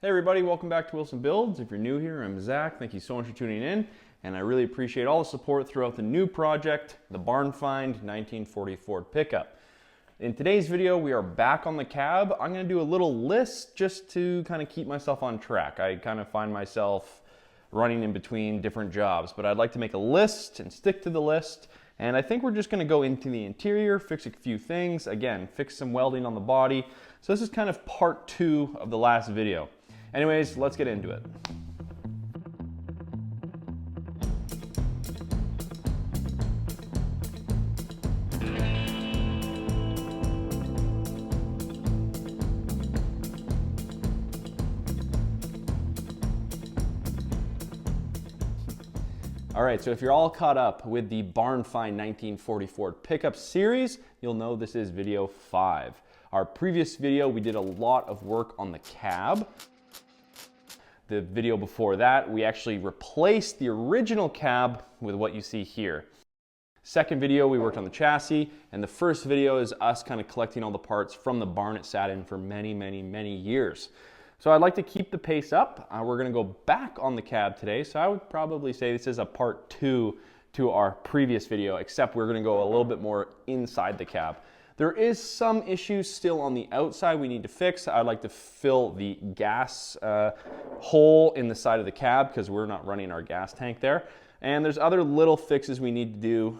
Hey everybody, welcome back to Willson Builds. If you're new here, I'm Zach. Thank you so much for tuning in, and I really appreciate all the support throughout the new project, the Barn Find 1940 Ford pickup. In today's video, we are back on the cab. I'm going to do a little list just to kind of keep myself on track. I kind of find myself running in between different jobs, but I'd like to make a list and stick to the list. And I think we're just going to go into the interior, fix a few things, again, fix some welding on the body. So this is kind of part 2 of the last video. Anyways, let's get into it. All right, so if you're all caught up with the Barn Find 1940 Ford pickup series, you'll know this is video 5. Our previous video, we did a lot of work on the cab. The video before that, we actually replaced the original cab with what you see here. Second video, we worked on the chassis, and the first video is us kind of collecting all the parts from the barn it sat in for many years. So I'd like to keep the pace up. We're gonna go back on the cab today, so I would probably say this is a part 2 to our previous video, except we're gonna go a little bit more inside the cab. There is some issues still on the outside we need to fix. I'd like to fill the gas hole in the side of the cab because we're not running our gas tank there. And there's other little fixes we need to do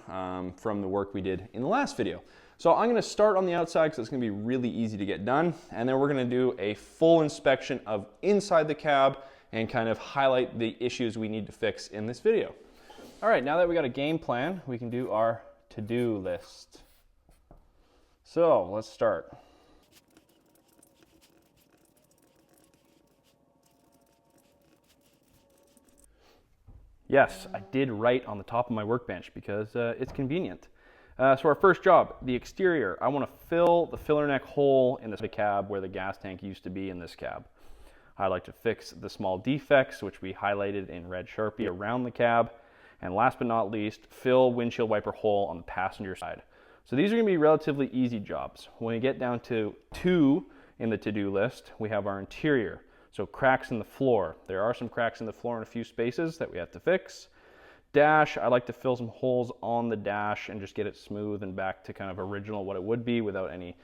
from the work we did in the last video. So I'm gonna start on the outside because it's gonna be really easy to get done. And then we're gonna do a full inspection of inside the cab and kind of highlight the issues we need to fix in this video. All right, now that we got a game plan, we can do our to-do list. So let's start. Yes, I did write on the top of my workbench because it's convenient. So our first job, the exterior. I want to fill the filler neck hole in the cab where the gas tank used to be in this cab. I'd like to fix the small defects, which we highlighted in red Sharpie around the cab. And last but not least, fill windshield wiper hole on the passenger side. So these are going to be relatively easy jobs. When we get down to 2 in the to-do list, we have our interior. So cracks in the floor. There are some cracks in the floor in a few spaces that we have to fix. Dash, I like to fill some holes on the dash and just get it smooth and back to kind of original what it would be without any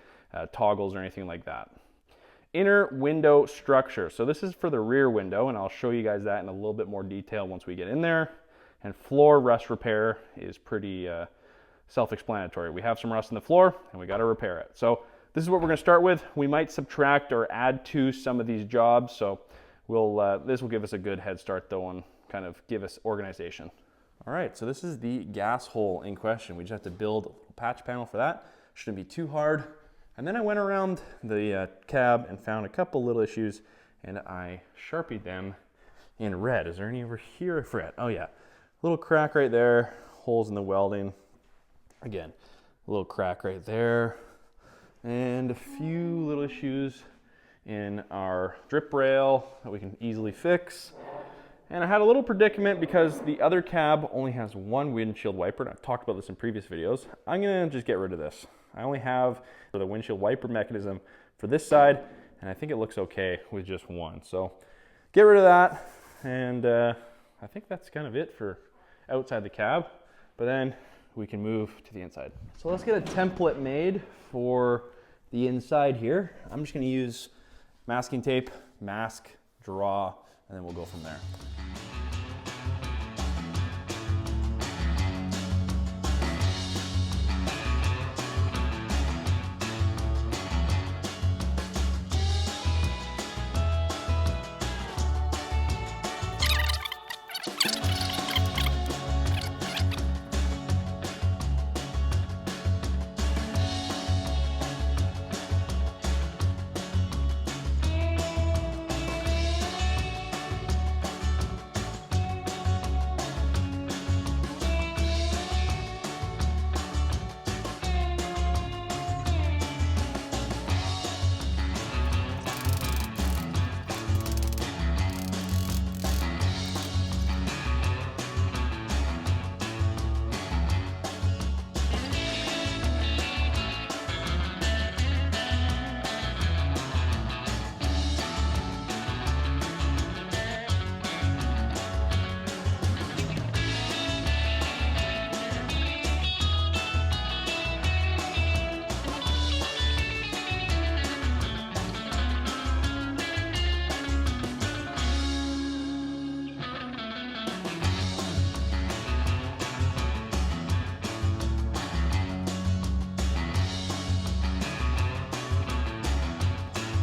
toggles or anything like that. Inner window structure. So this is for the rear window, and I'll show you guys that in a little bit more detail once we get in there. And floor rust repair is pretty self-explanatory. We have some rust in the floor and we got to repair it. So this is what we're going to start with. We might subtract or add to some of these jobs. So this will give us a good head start though and kind of give us organization. All right, so this is the gas hole in question. We just have to build a patch panel for that. Shouldn't be too hard. And then I went around the cab and found a couple little issues and I Sharpied them in red. Is there any over here I forgot? Oh yeah, little crack right there, holes in the welding. Again, a little crack right there, and a few little issues in our drip rail that we can easily fix. And I had a little predicament because the other cab only has one windshield wiper, and I've talked about this in previous videos. I'm gonna just get rid of this. I only have the windshield wiper mechanism for this side, and I think it looks okay with just one. So get rid of that, and I think that's kind of it for outside the cab. But then we can move to the inside. So let's get a template made for the inside here. I'm just going to use masking tape, mask, draw, and then we'll go from there.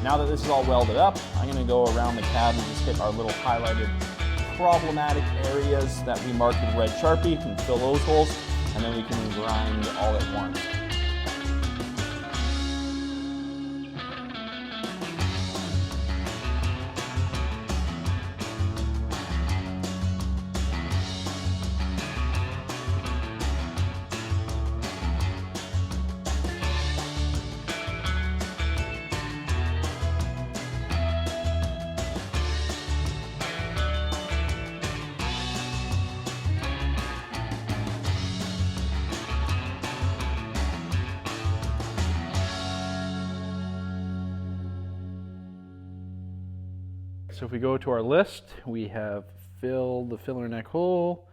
Now that this is all welded up, I'm gonna go around the cab and just hit our little highlighted problematic areas that we marked with red Sharpie and fill those holes, and then we can grind all at once. So if we go to our list, we have fill the filler neck hole,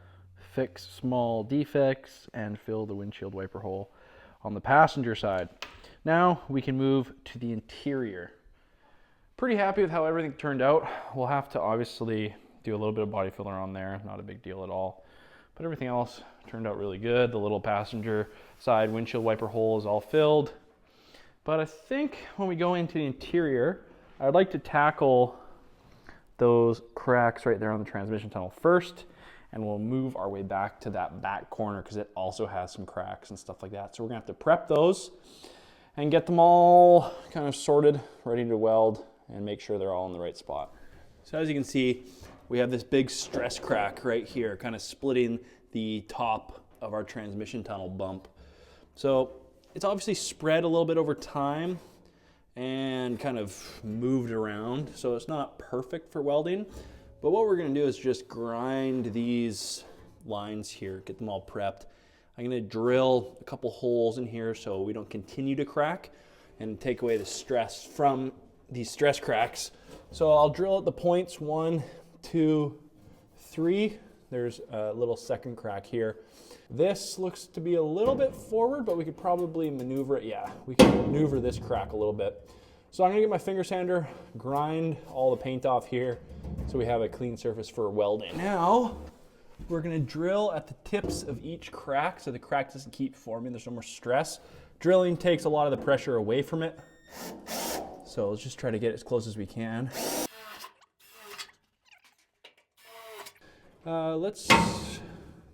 fix small defects, and fill the windshield wiper hole on the passenger side. Now we can move to the interior. Pretty happy with how everything turned out. We'll have to obviously do a little bit of body filler on there, not a big deal at all. But everything else turned out really good. The little passenger side windshield wiper hole is all filled. But I think when we go into the interior, I'd like to tackle those cracks right there on the transmission tunnel first, and we'll move our way back to that back corner because it also has some cracks and stuff like that. So we're gonna have to prep those and get them all kind of sorted, ready to weld, and make sure they're all in the right spot. So as you can see, we have this big stress crack right here, kind of splitting the top of our transmission tunnel bump. So it's obviously spread a little bit over time and kind of moved around, so it's not perfect for welding. But what we're gonna do is just grind these lines here, get them all prepped. I'm gonna drill a couple holes in here so we don't continue to crack and take away the stress from these stress cracks. So I'll drill at the points 1, 2, 3. There's a little second crack here. This looks to be a little bit forward, but we could probably maneuver it. Yeah, we can maneuver this crack a little bit. So I'm gonna get my finger sander, grind all the paint off here so we have a clean surface for welding. Now, we're gonna drill at the tips of each crack so the crack doesn't keep forming, there's no more stress. Drilling takes a lot of the pressure away from it. So let's just try to get as close as we can.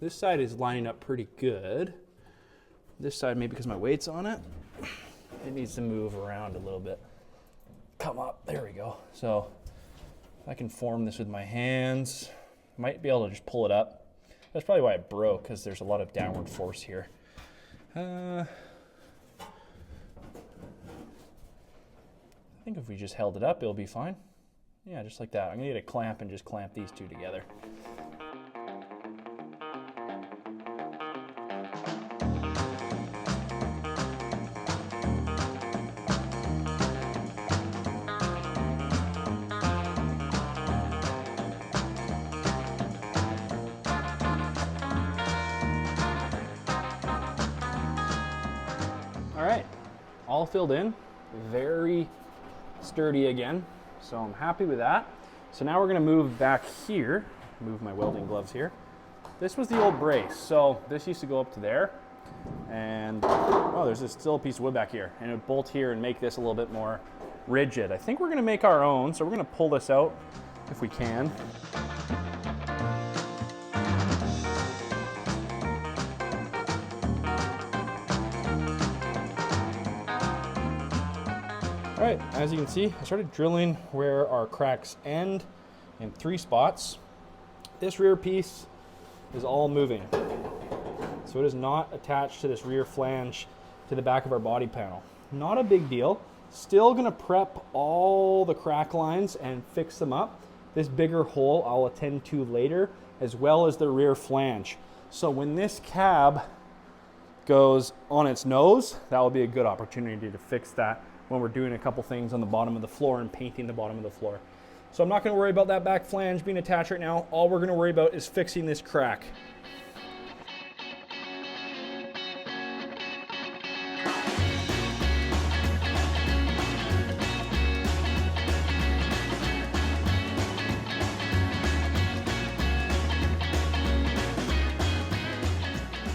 This side is lining up pretty good. This side, maybe because my weight's on it, it needs to move around a little bit. Come up, there we go. So I can form this with my hands. Might be able to just pull it up. That's probably why it broke, because there's a lot of downward force here. I think if we just held it up, it'll be fine. Yeah, just like that. I'm gonna get a clamp and just clamp these two together. All right, all filled in, very sturdy again, so I'm happy with that. So now we're gonna move back here, move my welding gloves here. This was the old brace, so this used to go up to there, and oh, there's still a piece of wood back here, and it would bolt here and make this a little bit more rigid. I think we're gonna make our own, so we're gonna pull this out if we can. All right, as you can see, I started drilling where our cracks end in 3 spots. This rear piece is all moving. So it is not attached to this rear flange to the back of our body panel. Not a big deal. Still gonna prep all the crack lines and fix them up. This bigger hole I'll attend to later, as well as the rear flange. So when this cab goes on its nose, that will be a good opportunity to fix that when we're doing a couple things on the bottom of the floor and painting the bottom of the floor. So I'm not gonna worry about that back flange being attached right now. All we're gonna worry about is fixing this crack.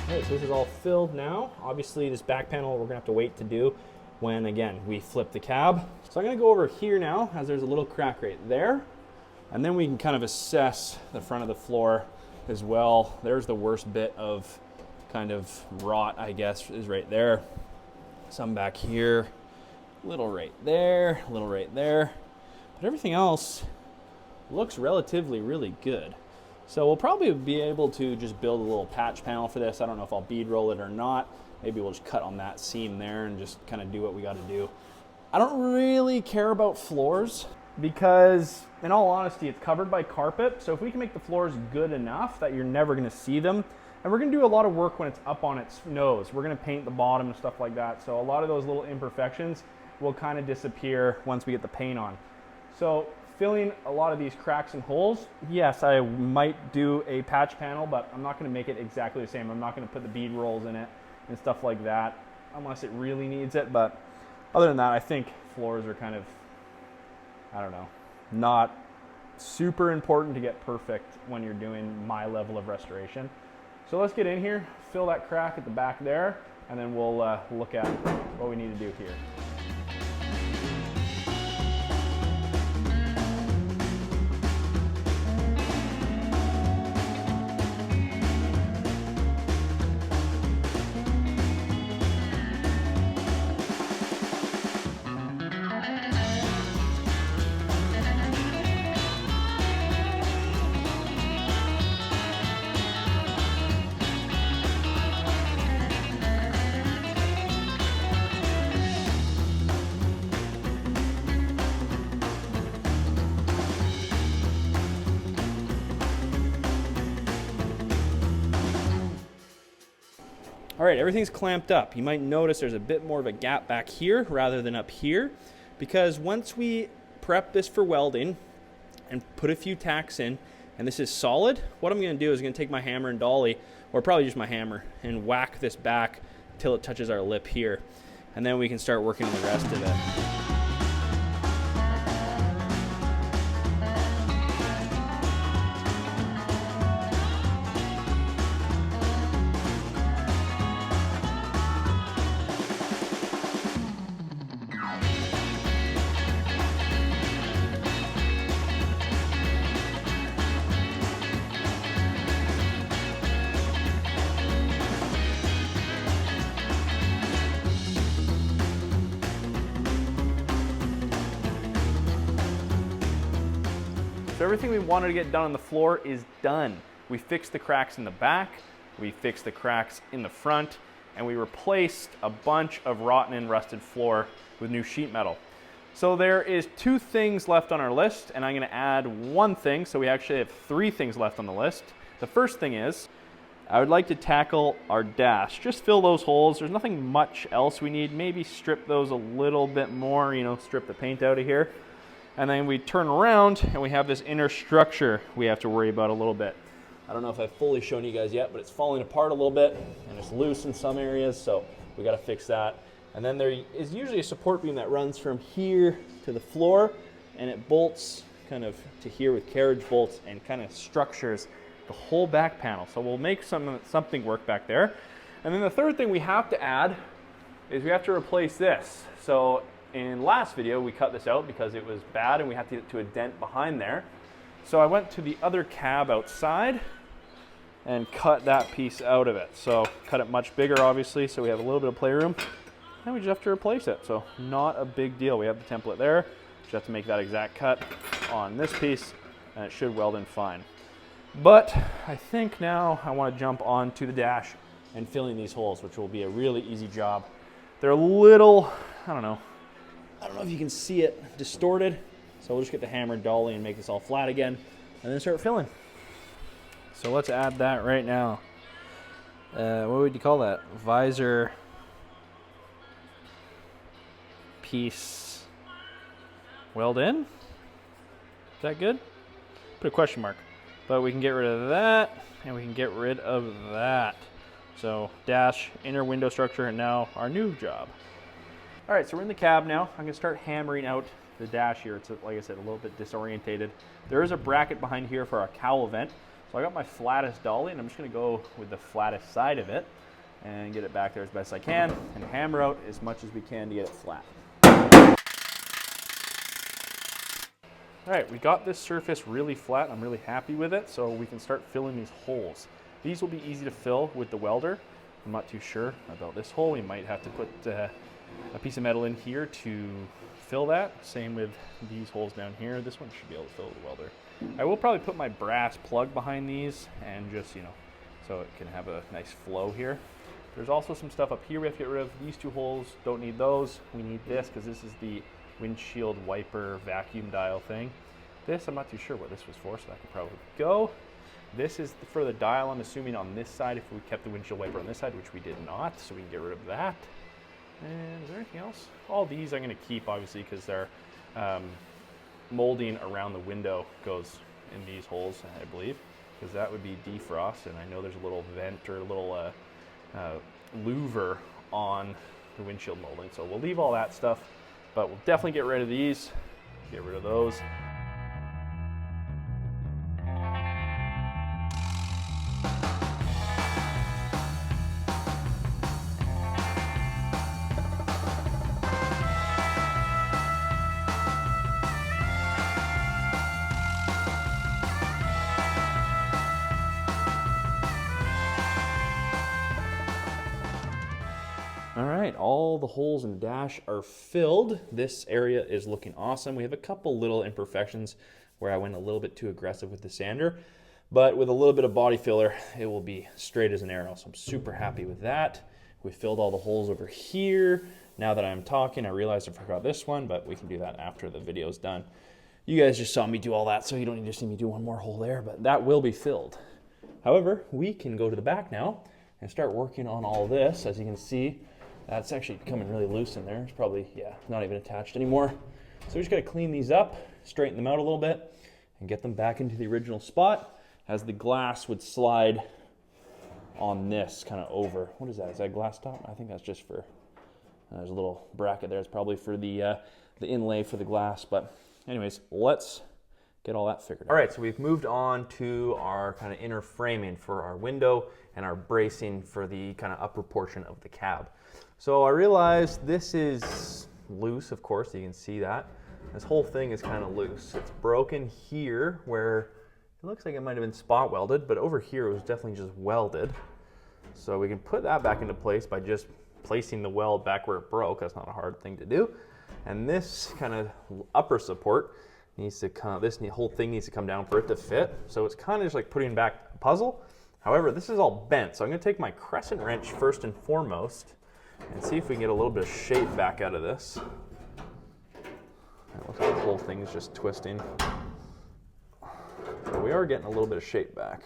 All right, so this is all filled now. Obviously this back panel we're gonna have to wait to do when, again, we flip the cab. So I'm gonna go over here now, as there's a little crack right there, and then we can kind of assess the front of the floor as well. There's the worst bit of kind of rot, I guess, is right there. Some back here, little right there, little right there. But everything else looks relatively really good. So we'll probably be able to just build a little patch panel for this. I don't know if I'll bead roll it or not. Maybe we'll just cut on that seam there and just kind of do what we got to do. I don't really care about floors because, in all honesty, it's covered by carpet. So if we can make the floors good enough that you're never going to see them, and we're going to do a lot of work when it's up on its nose. We're going to paint the bottom and stuff like that. So a lot of those little imperfections will kind of disappear once we get the paint on. So filling a lot of these cracks and holes, yes, I might do a patch panel, but I'm not going to make it exactly the same. I'm not going to put the bead rolls in it and stuff like that unless it really needs it. But other than that, I think floors are kind of, I don't know, not super important to get perfect when you're doing my level of restoration. So let's get in here, fill that crack at the back there, and then we'll look at what we need to do here. All right, everything's clamped up. You might notice there's a bit more of a gap back here rather than up here, because once we prep this for welding and put a few tacks in, and this is solid, what I'm gonna do is I'm gonna take my hammer and dolly, or probably just my hammer, and whack this back till it touches our lip here. And then we can start working on the rest of it. So everything we wanted to get done on the floor is done. We fixed the cracks in the back, we fixed the cracks in the front, and we replaced a bunch of rotten and rusted floor with new sheet metal. So there is 2 things left on our list, and I'm gonna add 1 thing, so we actually have 3 things left on the list. The first thing is, I would like to tackle our dash. Just fill those holes. There's nothing much else we need. Maybe strip those a little bit more, you know, strip the paint out of here. And then we turn around and we have this inner structure we have to worry about a little bit. I don't know if I've fully shown you guys yet, but it's falling apart a little bit and it's loose in some areas, so we gotta fix that. And then there is usually a support beam that runs from here to the floor, and it bolts kind of to here with carriage bolts and kind of structures the whole back panel. So we'll make something work back there. And then the third thing we have to add is we have to replace this. So in last video, we cut this out because it was bad and we had to get to a dent behind there. So I went to the other cab outside and cut that piece out of it. So cut it much bigger, obviously, so we have a little bit of playroom. And we just have to replace it. So not a big deal. We have the template there. Just have to make that exact cut on this piece and it should weld in fine. But I think now I want to jump on to the dash and filling these holes, which will be a really easy job. They're a little, I don't know if you can see it, distorted. So we'll just get the hammer and dolly and make this all flat again and then start filling. So let's add that right now. What would you call that? Visor piece weld in? Is that good? Put a question mark. But we can get rid of that and we can get rid of that. So dash, inner window structure, and now our new job. All right, so we're in the cab now. I'm gonna start hammering out the dash here. It's, like I said, a little bit disorientated. There is a bracket behind here for our cowl vent. So I got my flattest dolly and I'm just gonna go with the flattest side of it and get it back there as best I can and hammer out as much as we can to get it flat. All right, we got this surface really flat. I'm really happy with it, so we can start filling these holes. These will be easy to fill with the welder. I'm not too sure about this hole. We might have to put a piece of metal in here to fill that. Same with these holes down here. This one should be able to fill with the welder. I will probably put my brass plug behind these and just, so it can have a nice flow here. There's also some stuff up here we have to get rid of. These two holes, don't need those. We need this because this is the windshield wiper vacuum dial thing. This, I'm not too sure what this was for, so that could probably go. This is for the dial, I'm assuming on this side, if we kept the windshield wiper on this side, which we did not, so we can get rid of that. And is there anything else? All these I'm going to keep, obviously, because they're molding around the window goes in these holes, I believe, because that would be defrost, and I know there's a little vent or a little louver on the windshield molding, so we'll leave all that stuff, but we'll definitely get rid of these, get rid of those. All right, all the holes in the dash are filled. This area is looking awesome. We have a couple little imperfections where I went a little bit too aggressive with the sander, but with a little bit of body filler, it will be straight as an arrow. So I'm super happy with that. We filled all the holes over here. Now that I'm talking, I realized I forgot this one, but we can do that after the video's done. You guys just saw me do all that, so you don't need to see me do one more hole there, but that will be filled. However, we can go to the back now and start working on all this. As you can see, that's actually becoming really loose in there. It's probably, not even attached anymore. So we just gotta clean these up, straighten them out a little bit, and get them back into the original spot as the glass would slide on this kind of over. What is that? Is that glass top? I think that's just for, there's a little bracket there. It's probably for the inlay for the glass. But anyways, let's get all that figured out. All right, so we've moved on to our kind of inner framing for our window and our bracing for the kind of upper portion of the cab. So I realized this is loose, of course, you can see that. This whole thing is kind of loose. It's broken here where it looks like it might have been spot welded, but over here it was definitely just welded. So we can put that back into place by just placing the weld back where it broke. That's not a hard thing to do. And this kind of upper support needs to come, this whole thing needs to come down for it to fit. So it's kind of just like putting back a puzzle. However, this is all bent. So I'm gonna take my crescent wrench first and foremost and see if we can get a little bit of shape back out of this. It looks like the whole thing is just twisting. But we are getting a little bit of shape back.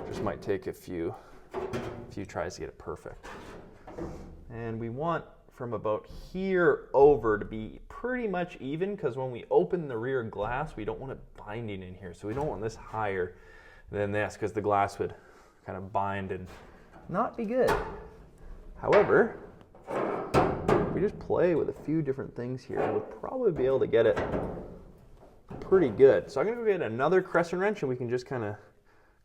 Just might take a few tries to get it perfect. And we want from about here over to be pretty much even, because when we open the rear glass, we don't want it binding in here. So we don't want this higher than this, because the glass would kind of bind and not be good. However, if we just play with a few different things here, we'll probably be able to get it pretty good. So I'm gonna go get another crescent wrench and we can just kind of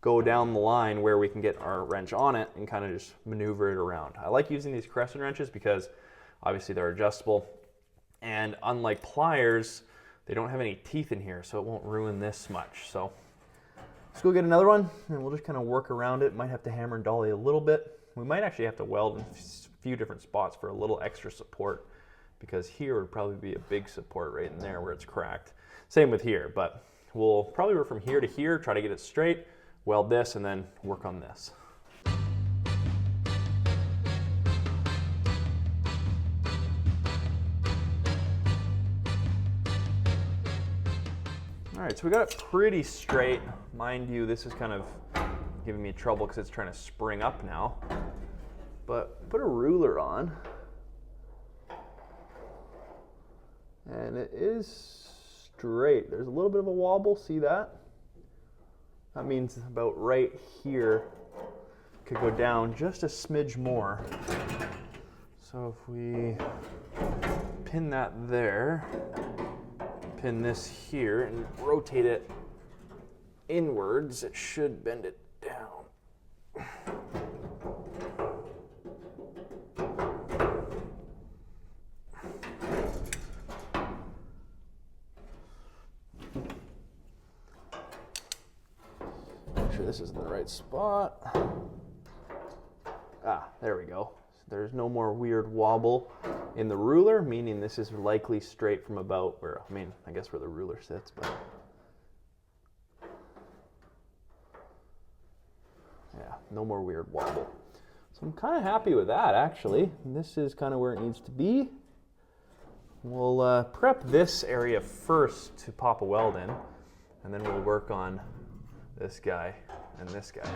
go down the line where we can get our wrench on it and kind of just maneuver it around. I like using these crescent wrenches because obviously they're adjustable, and unlike pliers, they don't have any teeth in here, so it won't ruin this much. So let's go get another one and we'll just kind of work around it. Might have to hammer and dolly a little bit. We might actually have to weld in a few different spots for a little extra support, because here would probably be a big support right in there where it's cracked. Same with here, but we'll probably work from here to here, try to get it straight, weld this, and then work on this. All right, so we got it pretty straight. Mind you, this is kind of giving me trouble because it's trying to spring up now. But put a ruler on, and it is straight. There's a little bit of a wobble, see that? That means about right here could go down just a smidge more. So if we pin that there, pin this here and rotate it inwards, it should bend it down. sure this is in the right spot. Ah, there we go. There's no more weird wobble in the ruler, meaning this is likely straight from about where, I mean, I guess where the ruler sits, but yeah, no more weird wobble. So I'm kind of happy with that, actually. This is kind of where it needs to be. We'll prep this area first to pop a weld in, and then we'll work on this guy and this guy.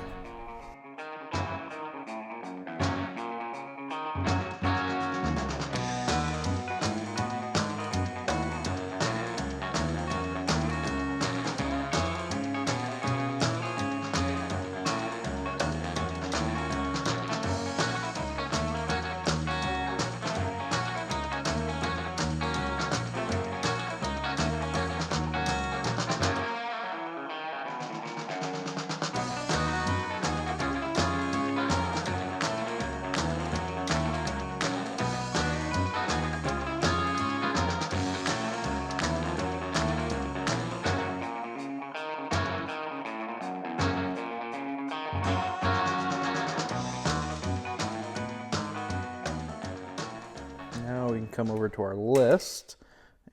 Now we can come over to our list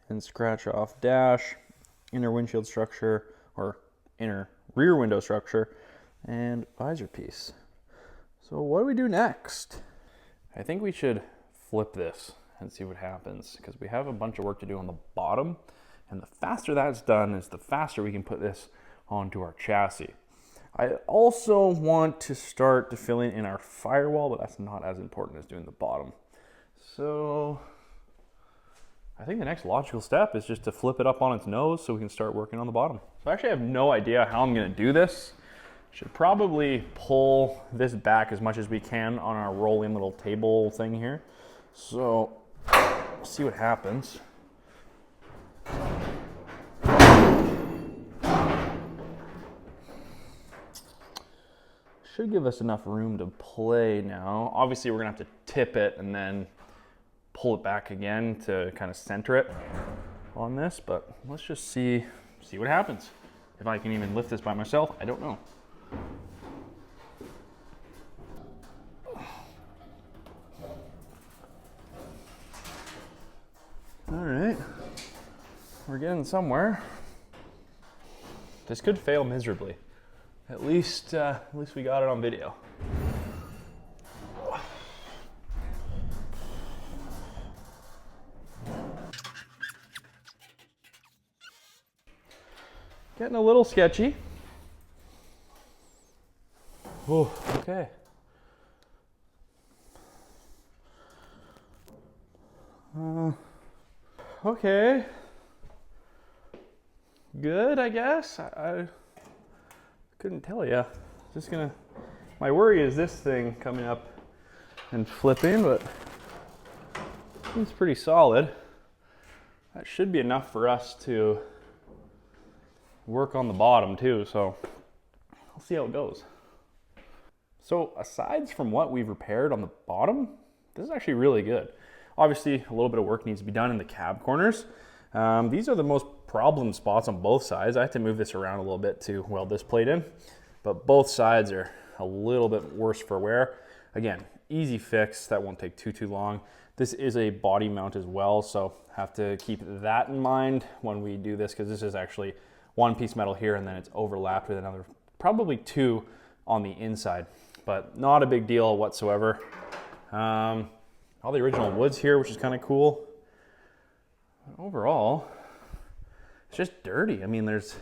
and scratch off dash, inner windshield structure, or inner rear window structure, and visor piece. So what do we do next? I think we should flip this and see what happens, because we have a bunch of work to do on the bottom, and the faster that's done is the faster we can put this onto our chassis. I also want to start to fill in our firewall, but that's not as important as doing the bottom. So I think the next logical step is just to flip it up on its nose so we can start working on the bottom. So I actually have no idea how I'm going to do this. Should probably pull this back as much as we can on our rolling little table thing here. So we'll see what happens. Should give us enough room to play now. Obviously we're gonna have to tip it and then pull it back again to kind of center it on this, but let's just see what happens. If I can even lift this by myself, I don't know. All right, we're getting somewhere. This could fail miserably. At least we got it on video. Getting a little sketchy. Oh, okay. Okay. Good, I guess. I couldn't tell you. Just gonna. My worry is this thing coming up and flipping, but it's pretty solid. That should be enough for us to work on the bottom too, so I'll see how it goes. So aside from what we've repaired on the bottom, this is actually really good. Obviously a little bit of work needs to be done in the cab corners. These are the most problem spots on both sides. I have to move this around a little bit to weld this plate in, but both sides are a little bit worse for wear. Again, easy fix, that won't take too long. This is a body mount as well, so have to keep that in mind when we do this, because this is actually one piece metal here and then it's overlapped with another, probably two on the inside, but not a big deal whatsoever. All the original wood's here, which is kind of cool. Overall, it's just dirty. I mean, there's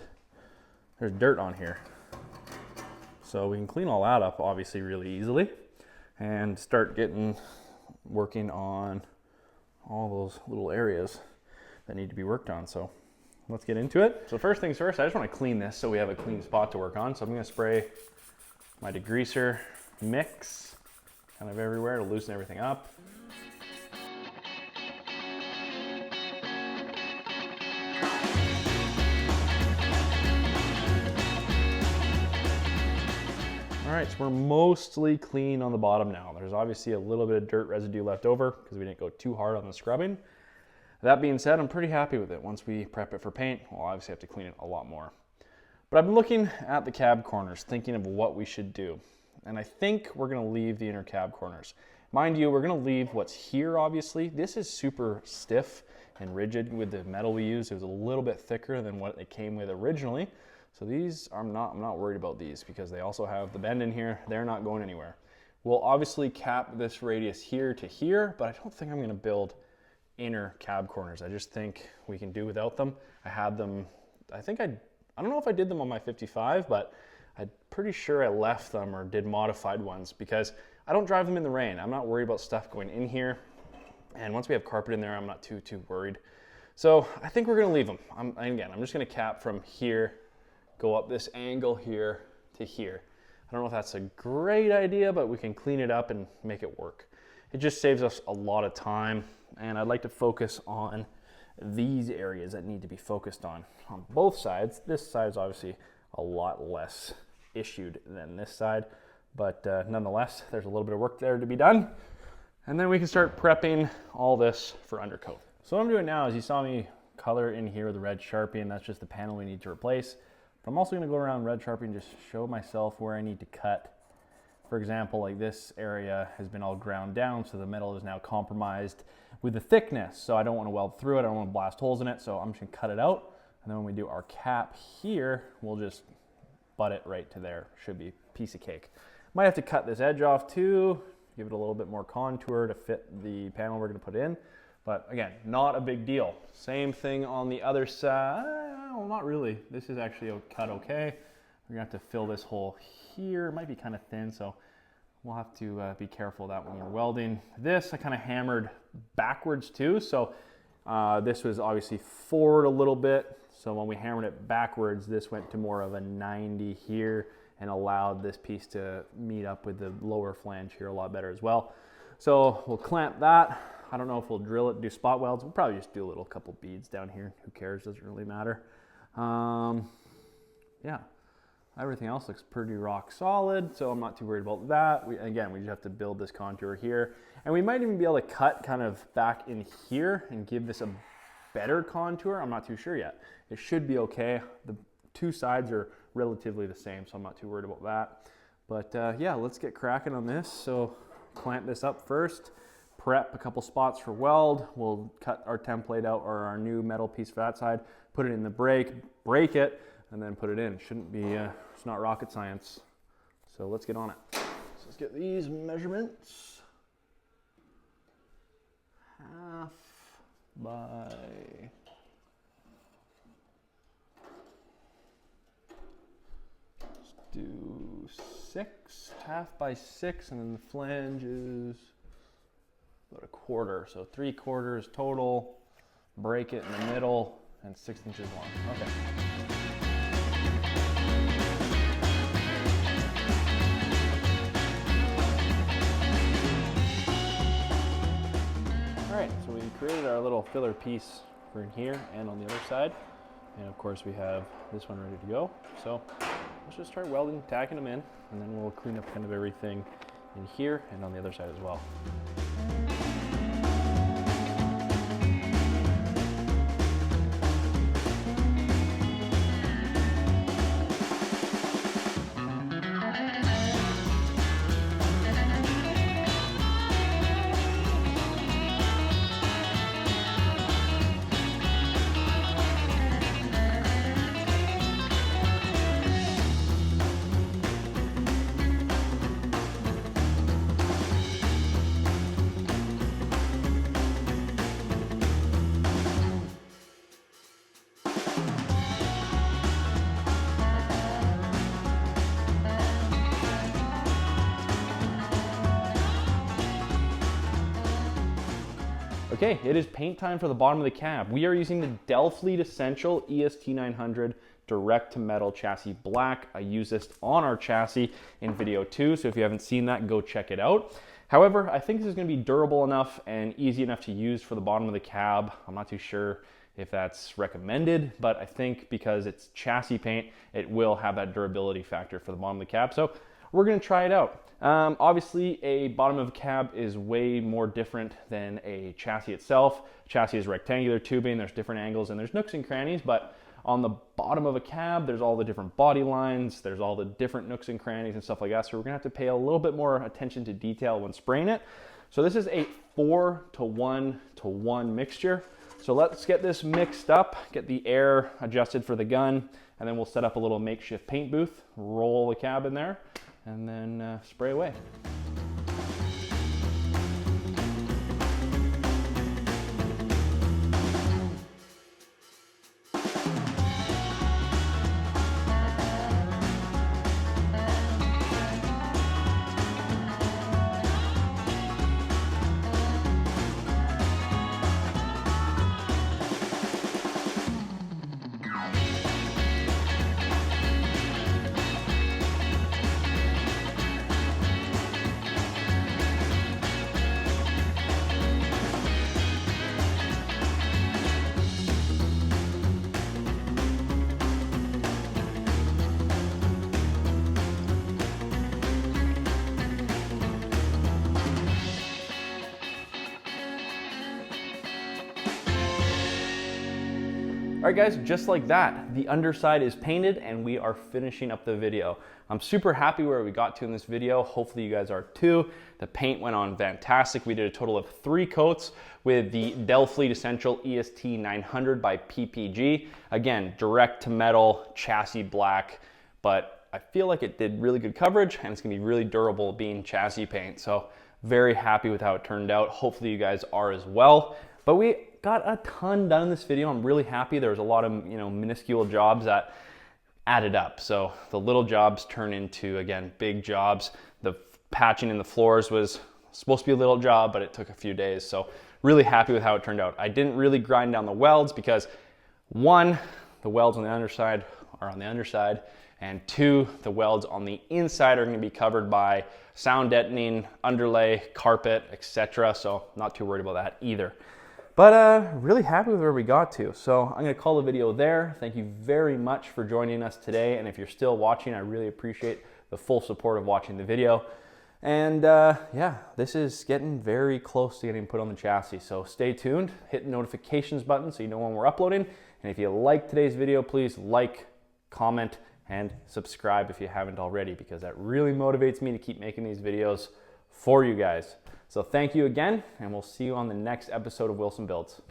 dirt on here. So we can clean all that up obviously really easily and start working on all those little areas that need to be worked on. So let's get into it. So first things first, I just want to clean this so we have a clean spot to work on. So I'm going to spray my degreaser mix kind of everywhere to loosen everything up. All right, so we're mostly clean on the bottom now. There's obviously a little bit of dirt residue left over because we didn't go too hard on the scrubbing. That being said, I'm pretty happy with it. Once we prep it for paint, we'll obviously have to clean it a lot more. But I've been looking at the cab corners, thinking of what we should do. And I think we're gonna leave the inner cab corners. Mind you, we're gonna leave what's here, obviously. This is super stiff and rigid with the metal we use. It was a little bit thicker than what it came with originally. So these, I'm not worried about these because they also have the bend in here. They're not going anywhere. We'll obviously cap this radius here to here, but I don't think I'm gonna build inner cab corners. I just think we can do without them. I had them, I don't know if I did them on my 55, but I'm pretty sure I left them or did modified ones because I don't drive them in the rain. I'm not worried about stuff going in here. And once we have carpet in there, I'm not too worried. So I think we're gonna leave them. I'm just gonna cap from here, go up this angle here to here. I don't know if that's a great idea, but we can clean it up and make it work. It just saves us a lot of time. And I'd like to focus on these areas that need to be focused on both sides. This side is obviously a lot less issued than this side. But nonetheless, there's a little bit of work there to be done. And then we can start prepping all this for undercoat. So what I'm doing now is you saw me color in here with a red Sharpie, and that's just the panel we need to replace. But I'm also gonna go around red Sharpie and just show myself where I need to cut. For example, like this area has been all ground down, so the metal is now compromised with the thickness. So I don't wanna weld through it, I don't wanna blast holes in it, so I'm just gonna cut it out. And then when we do our cap here, we'll just butt it right to there. Should be a piece of cake. Might have to cut this edge off too, give it a little bit more contour to fit the panel we're gonna put in. But again, not a big deal. Same thing on the other side. Well, not really. This is actually cut okay. We're gonna have to fill this hole here. It might be kind of thin, so we'll have to be careful of that when we're welding. This I kind of hammered backwards too, so this was obviously forward a little bit. So when we hammered it backwards, this went to more of a 90 here and allowed this piece to meet up with the lower flange here a lot better as well. So we'll clamp that. I don't know if we'll drill it, do spot welds. We'll probably just do a little couple beads down here. Who cares, doesn't really matter. Yeah, everything else looks pretty rock solid, so I'm not too worried about that. We just have to build this contour here. And we might even be able to cut kind of back in here and give this a better contour. I'm not too sure yet. It should be okay. The two sides are relatively the same, so I'm not too worried about that. But yeah, let's get cracking on this. So clamp this up first, prep a couple spots for weld. We'll cut our template out or our new metal piece for that side, put it in the break it, and then put it in. It shouldn't be, it's not rocket science. So let's get on it. So let's get these measurements. Half by do 6, half by 6, and then the flange is about a quarter, so 3/4 total. Break it in the middle and 6 inches long. Okay. All right, so we created our little filler piece for in here and on the other side, and of course we have this one ready to go. So let's just start welding, tacking them in, and then we'll clean up kind of everything in here and on the other side as well. Okay, it is paint time for the bottom of the cab. We are using the Delfleet Essential EST 900 direct to metal chassis black. I use this on our chassis in video 2, so if you haven't seen that, go check it out. However, I think this is gonna be durable enough and easy enough to use for the bottom of the cab. I'm not too sure if that's recommended, but I think because it's chassis paint, it will have that durability factor for the bottom of the cab. So we're gonna try it out. Obviously, a bottom of a cab is way more different than a chassis itself. Chassis is rectangular tubing, there's different angles and there's nooks and crannies, but On the bottom of a cab, there's all the different body lines, there's all the different nooks and crannies and stuff like that. So we're gonna have to pay a little bit more attention to detail when spraying it. So this is a 4-to-1-to-1 mixture. So let's get this mixed up, get the air adjusted for the gun, and then we'll set up a little makeshift paint booth, roll the cab in there, and then spray away. All right guys, just like that, the underside is painted and we are finishing up the video. I'm super happy where we got to in this video. Hopefully you guys are too. The paint went on fantastic. We did a total of 3 coats with the Delfleet Essential EST 900 by PPG. Again, direct to metal, chassis black, but I feel like it did really good coverage and it's gonna be really durable being chassis paint. So very happy with how it turned out. Hopefully you guys are as well. But we got a ton done in this video. I'm really happy. There was a lot of minuscule jobs that added up. So the little jobs turn into, again, big jobs. The patching in the floors was supposed to be a little job, but it took a few days. So really happy with how it turned out. I didn't really grind down the welds because 1, the welds on the underside are on the underside, and 2, the welds on the inside are going to be covered by sound deadening, underlay, carpet, etc. So not too worried about that either. But really happy with where we got to. So I'm gonna call the video there. Thank you very much for joining us today. And if you're still watching, I really appreciate the full support of watching the video. And yeah, this is getting very close to getting put on the chassis. So stay tuned, hit the notifications button so you know when we're uploading. And if you like today's video, please like, comment, and subscribe if you haven't already, because that really motivates me to keep making these videos for you guys. So thank you again, and we'll see you on the next episode of Willson Builds.